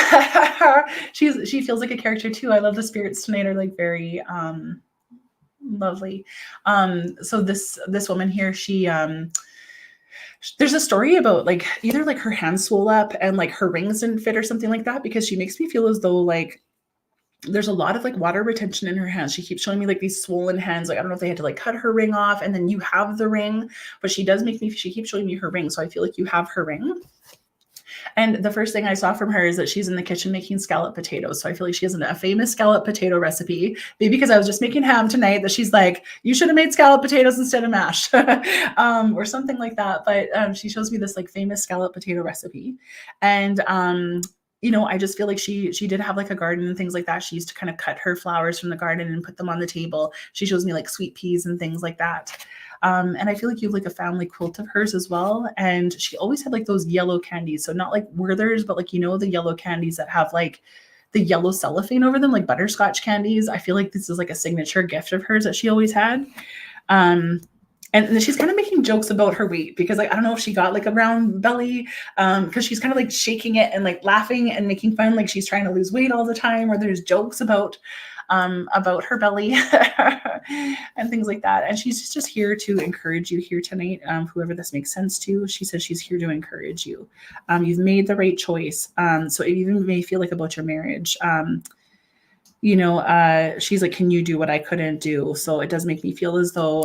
She feels like a character too. I love the spirits tonight are like very lovely. So this woman here, she there's a story about like either like her hands swole up and like her rings didn't fit or something like that, because she makes me feel as though like there's a lot of like water retention in her hands. She keeps showing me like these swollen hands. Like, I don't know if they had to like cut her ring off and then you have the ring, but she keeps showing me her ring. So I feel like you have her ring. And the first thing I saw from her is that she's in the kitchen making scallop potatoes. So I feel like she has a famous scallop potato recipe. Maybe because I was just making ham tonight that she's like, you should have made scallop potatoes instead of mashed or something like that. But she shows me this like famous scallop potato recipe. And you know, I just feel like she did have like a garden and things like that. She used to kind of cut her flowers from the garden and put them on the table. She shows me like sweet peas and things like that. And I feel like you have like a family quilt of hers as well. And she always had like those yellow candies. So not like Werther's, but like, you know, the yellow candies that have like the yellow cellophane over them, like butterscotch candies. I feel like this is like a signature gift of hers that she always had. And she's kind of making jokes about her weight, because like, I don't know if she got like a round belly, because she's kind of like shaking it and like laughing and making fun, like she's trying to lose weight all the time, or there's jokes about her belly and things like that. And she's just here to encourage you here tonight. Whoever this makes sense to, she says she's here to encourage you. You've made the right choice. So it even may feel like about your marriage. You know, she's like, can you do what I couldn't do? So it does make me feel as though,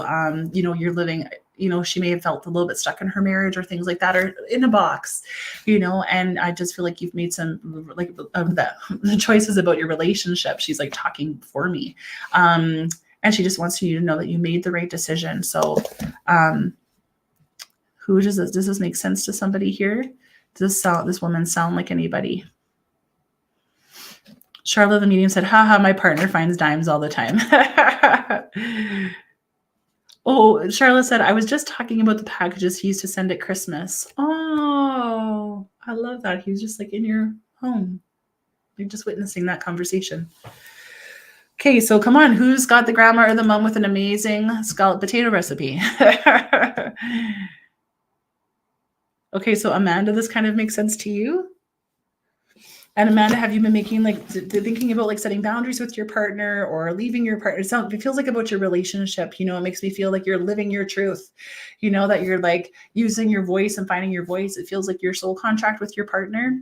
you know, you're living, you know, she may have felt a little bit stuck in her marriage or things like that, or in a box, you know, and I just feel like you've made some like the choices about your relationship. She's like talking for me. And she just wants you to know that you made the right decision. So does this make sense to somebody here? Does this woman sound like anybody? Charlotte the medium said, haha, my partner finds dimes all the time. Oh, Charlotte said, I was just talking about the packages he used to send at Christmas. Oh, I love that. He was just like in your home. You're just witnessing that conversation. Okay, so come on. Who's got the grandma or the mom with an amazing scallop potato recipe? Okay, so Amanda, this kind of makes sense to you? And Amanda, have you been making thinking about like setting boundaries with your partner or leaving your partner? It feels like about your relationship, you know, it makes me feel like you're living your truth, you know, that you're like using your voice and finding your voice. It feels like your soul contract with your partner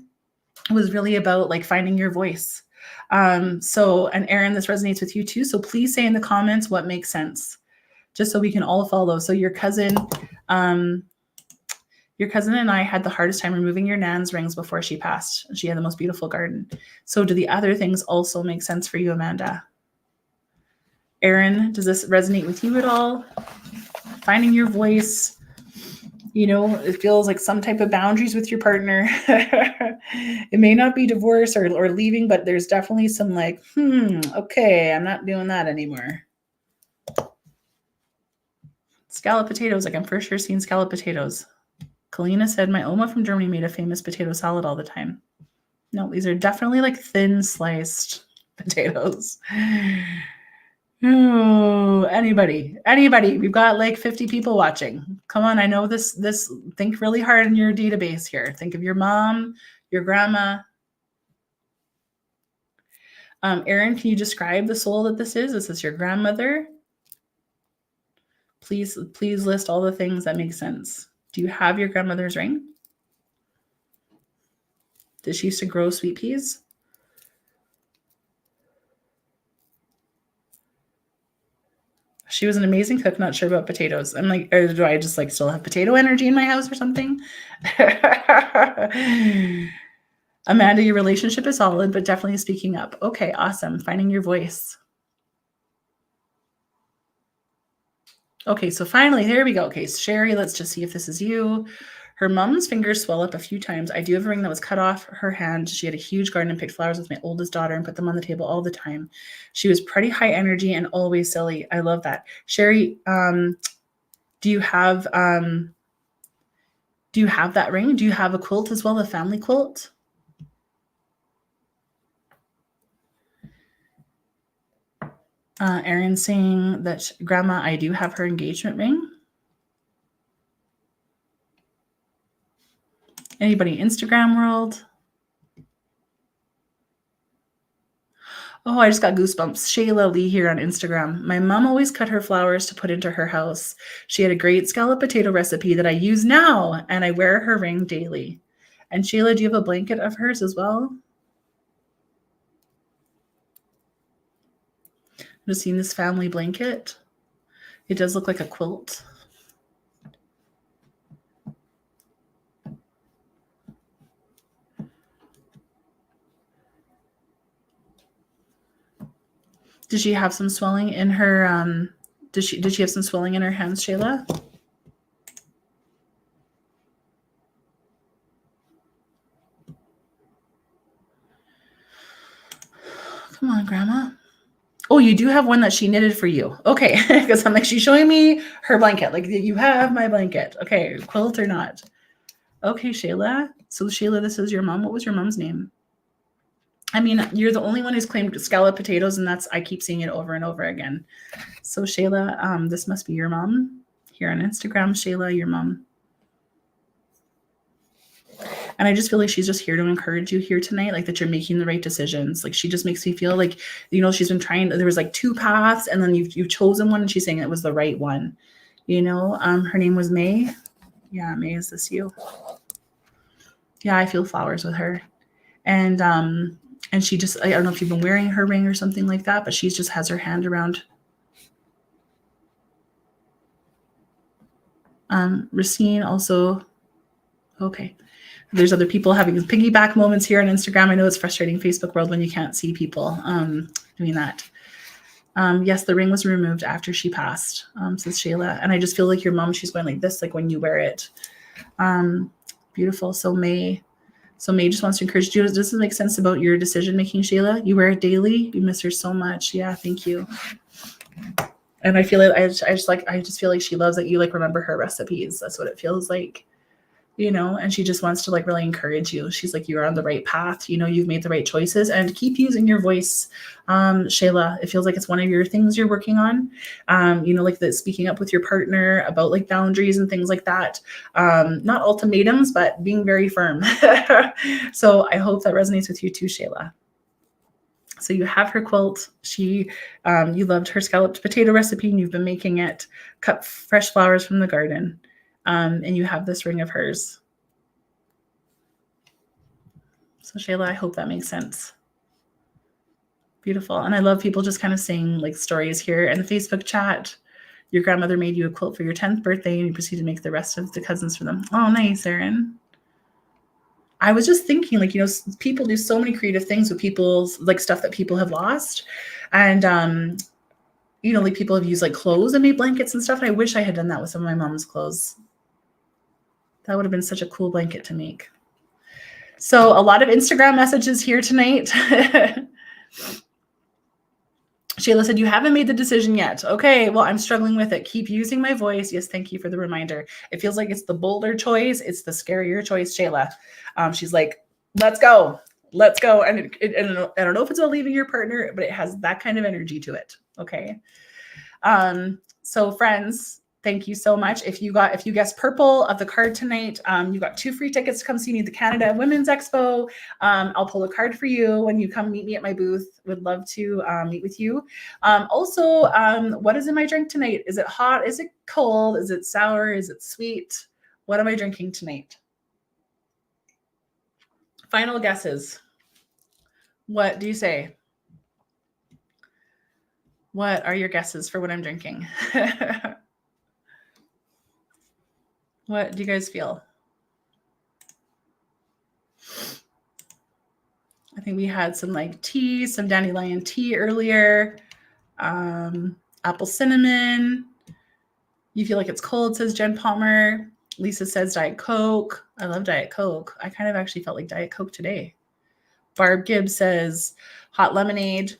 was really about like finding your voice. So, and Erin, this resonates with you too. So please say in the comments what makes sense, just so we can all follow. So your cousin and I had the hardest time removing your nan's rings before she passed. She had the most beautiful garden. So do the other things also make sense for you, Amanda? Erin, does this resonate with you at all? Finding your voice, you know, it feels like some type of boundaries with your partner. It may not be divorce or leaving, but there's definitely some like, okay, I'm not doing that anymore. Scalloped potatoes, like I'm for sure seeing scalloped potatoes. Kalina said, my Oma from Germany made a famous potato salad all the time. No, these are definitely like thin sliced potatoes. Oh, anybody. We've got like 50 people watching. Come on, I know this. Think really hard in your database here. Think of your mom, your grandma. Erin, can you describe the soul that this is? Is this your grandmother? Please list all the things that make sense. Do you have your grandmother's ring? Did she used to grow sweet peas? She was an amazing cook, not sure about potatoes. I'm like, or do I just like still have potato energy in my house or something? Amanda, your relationship is solid, but definitely speaking up. Okay, awesome. Finding your voice. Okay, so finally, there we go. Okay, Sherry, let's just see if this is you. Her mom's fingers swell up a few times. I do have a ring that was cut off her hand. She had a huge garden and picked flowers with my oldest daughter and put them on the table all the time. She was pretty high energy and always silly. I love that. Sherry, do you have that ring? Do you have a quilt as well, a family quilt? Erin saying that, Grandma, I do have her engagement ring. Anybody Instagram world? Oh, I just got goosebumps. Shayla Lee here on Instagram. My mom always cut her flowers to put into her house. She had a great scalloped potato recipe that I use now, and I wear her ring daily. And Shayla, do you have a blanket of hers as well? I'm just seeing this family blanket. It does look like a quilt. Did she have some swelling in her did she have some swelling in her hands, Shayla? Come on, Grandma. Oh, you do have one that she knitted for you. Okay, because I'm like, she's showing me her blanket. Like, you have my blanket. Okay, quilt or not. Okay, Shayla. So, Shayla, this is your mom. What was your mom's name? I mean, you're the only one who's claimed scalloped potatoes, and I keep seeing it over and over again. So, Shayla, this must be your mom. Here on Instagram, Shayla, your mom. And I just feel like she's just here to encourage you here tonight, like that you're making the right decisions. Like she just makes me feel like, you know, she's been trying, there was like two paths and then you've chosen one and she's saying it was the right one. You know, her name was May. Yeah, May, is this you? Yeah, I feel flowers with her. And she just, I don't know if you've been wearing her ring or something like that, but she just has her hand around. Racine also, okay. There's other people having piggyback moments here on Instagram. I know it's frustrating, Facebook world, when you can't see people doing that. Yes, the ring was removed after she passed, says Shayla. And I just feel like your mom, she's going like this, like when you wear it. Beautiful. So May just wants to encourage you. Does this make sense about your decision making, Shayla? You wear it daily. You miss her so much. Yeah, thank you. And I feel like I just feel like she loves that you like remember her recipes. That's what it feels like. You know, and she just wants to like really encourage you. She's like, you're on the right path. You know, you've made the right choices, and keep using your voice. Shayla, it feels like it's one of your things you're working on. You know, like the speaking up with your partner about like boundaries and things like that. Not ultimatums, but being very firm. So I hope that resonates with you too, Shayla. So you have her quilt. You loved her scalloped potato recipe and you've been making it, cut fresh flowers from the garden. And you have this ring of hers. So Shayla, I hope that makes sense. Beautiful. And I love people just kind of saying like stories here in the Facebook chat. Your grandmother made you a quilt for your 10th birthday and you proceeded to make the rest of the cousins for them. Oh, nice, Erin. I was just thinking, like, you know, people do so many creative things with people's like stuff that people have lost. And, you know, like people have used like clothes and made blankets and stuff. And I wish I had done that with some of my mom's clothes. That would have been such a cool blanket to make. So a lot of Instagram messages here tonight. Shayla said, you haven't made the decision yet. Okay, well, I'm struggling with it. Keep using my voice. Yes, thank you for the reminder. It feels like it's the bolder choice. It's the scarier choice, Shayla. She's like, let's go. Let's go. And I don't know if it's about leaving your partner, but it has that kind of energy to it. Okay. So friends, thank you so much. If you guessed purple of the card tonight, you got 2 free tickets to come see me at the Canada Women's Expo. I'll pull a card for you when you come meet me at my booth. Would love to meet with you. Also, what is in my drink tonight? Is it hot? Is it cold? Is it sour? Is it sweet? What am I drinking tonight? Final guesses. What do you say? What are your guesses for what I'm drinking? What do you guys feel? I think we had some like tea, some dandelion tea earlier. Apple cinnamon. You feel like it's cold, says Jen Palmer. Lisa says Diet Coke. I love Diet Coke. I kind of actually felt like Diet Coke today. Barb Gibbs says hot lemonade.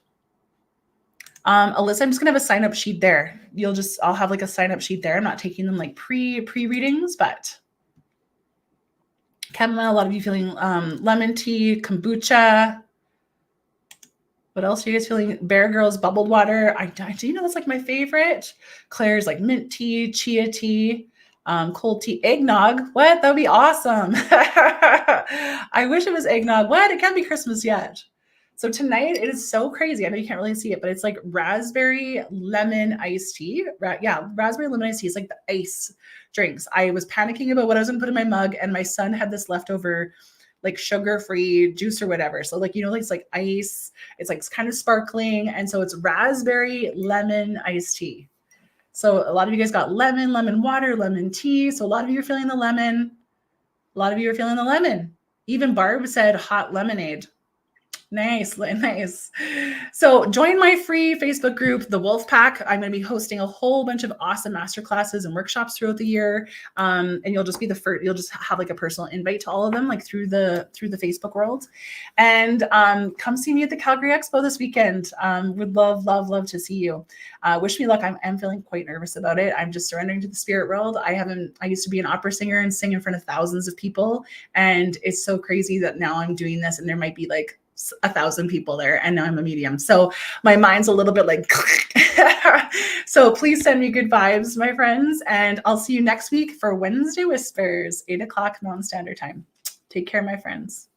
Alyssa, I'm just gonna have a sign-up sheet there. I'll have like a sign-up sheet there. I'm not taking them like pre-readings, but chamomile, a lot of you feeling lemon tea, kombucha. What else are you guys feeling? Bear Girls bubbled water. Do you know that's like my favorite? Claire's like mint tea, chia tea, cold tea, eggnog. What? That would be awesome. I wish it was eggnog. What? It can't be Christmas yet. So tonight it is so crazy. I know you can't really see it, but it's like raspberry lemon iced tea. Raspberry lemon iced tea is like the ice drinks. I was panicking about what I was going to put in my mug, and my son had this leftover like sugar-free juice or whatever. So like, you know, it's like ice, it's like kind of sparkling. And so it's raspberry lemon iced tea. So a lot of you guys got lemon water, lemon tea. So a lot of you are feeling the lemon. A lot of you are feeling the lemon. Even Barb said hot lemonade. Nice. So join my free Facebook group, The Wolf Pack. I'm going to be hosting a whole bunch of awesome masterclasses and workshops throughout the year. And you'll just be the first, you'll just have like a personal invite to all of them, like through the Facebook world. And come see me at the Calgary Expo this weekend. Would love to see you. Wish me luck. I'm feeling quite nervous about it. I'm just surrendering to the spirit world. I used to be an opera singer and sing in front of thousands of people. And it's so crazy that now I'm doing this and there might be like 1,000 people there, and now I'm a medium. So my mind's a little bit like, so please send me good vibes, my friends. And I'll see you next week for Wednesday Whispers, 8 o'clock Mountain Standard Time. Take care, my friends.